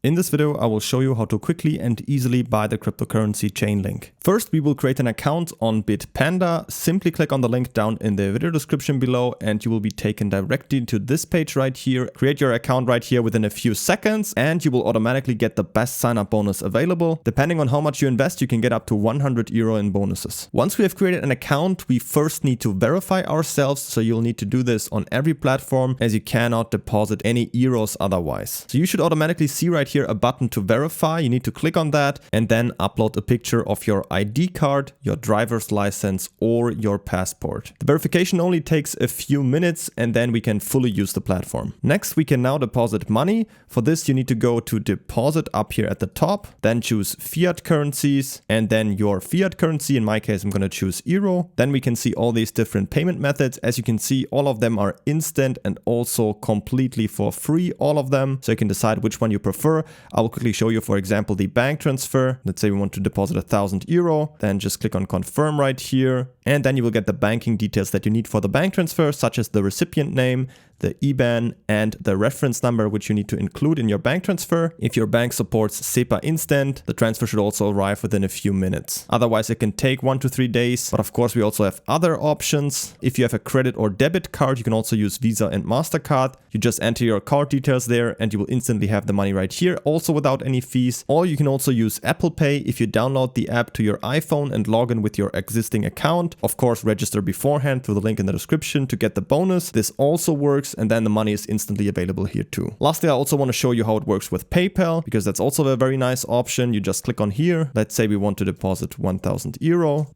In this video, I will show you how to quickly and easily buy the cryptocurrency Chainlink. First, we will create an account on Bitpanda. Simply click on the link down in the video description below and you will be taken directly to this page right here. Create your account right here within a few seconds and you will automatically get the best sign-up bonus available. Depending on how much you invest, you can get up to 100 euro in bonuses. Once we have created an account, we first need to verify ourselves. So you'll need to do this on every platform as you cannot deposit any euros otherwise. So you should automatically see right here a button to verify. You need to click on that and then upload a picture of your ID card, your driver's license or your passport. The verification only takes a few minutes and then we can fully use the platform. Next, we can now deposit money. For this, you need to go to deposit up here at the top, then choose fiat currencies and then your fiat currency. In my case, I'm going to choose euro. Then we can see all these different payment methods. As you can see, all of them are instant and also completely for free, all of them. So you can decide which one you prefer. I will quickly show you, for example, the bank transfer. Let's say we want to deposit 1,000 euro. Then just click on confirm right here. And then you will get the banking details that you need for the bank transfer, such as the recipient name, the IBAN and the reference number, which you need to include in your bank transfer. If your bank supports SEPA Instant, the transfer should also arrive within a few minutes. Otherwise, it can take 1 to 3 days. But of course, we also have other options. If you have a credit or debit card, you can also use Visa and MasterCard. You just enter your card details there and you will instantly have the money right here, also without any fees. Or you can also use Apple Pay if you download the app to your iPhone and log in with your existing account. Of course, register beforehand through the link in the description to get the bonus. This also works. And then the money is instantly available here too. Lastly, I also want to show you how it works with PayPal, because that's also a very nice option. You just click on here. Let's say we want to deposit 1,000 euro.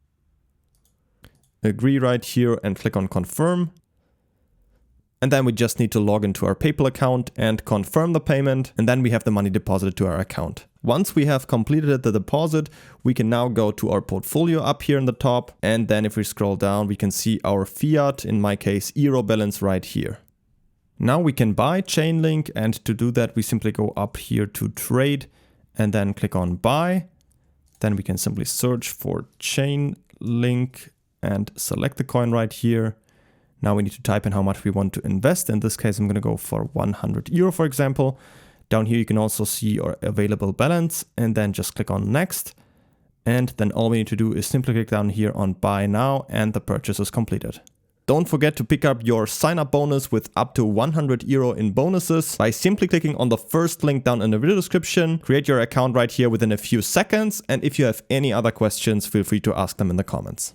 Agree right here and click on confirm. And then we just need to log into our PayPal account and confirm the payment. And then we have the money deposited to our account. Once we have completed the deposit, we can now go to our portfolio up here in the top. And then if we scroll down, we can see our fiat, in my case, euro balance right here. Now we can buy Chainlink, and to do that we simply go up here to trade and then click on buy. Then we can simply search for Chainlink and select the coin right here. Now we need to type in how much we want to invest. In this case, I'm going to go for 100 euro, for example. Down here you can also see your available balance and then just click on next. And then all we need to do is simply click down here on buy now and the purchase is completed. Don't forget to pick up your sign-up bonus with up to 100 euro in bonuses by simply clicking on the first link down in the video description. Create your account right here within a few seconds. And if you have any other questions, feel free to ask them in the comments.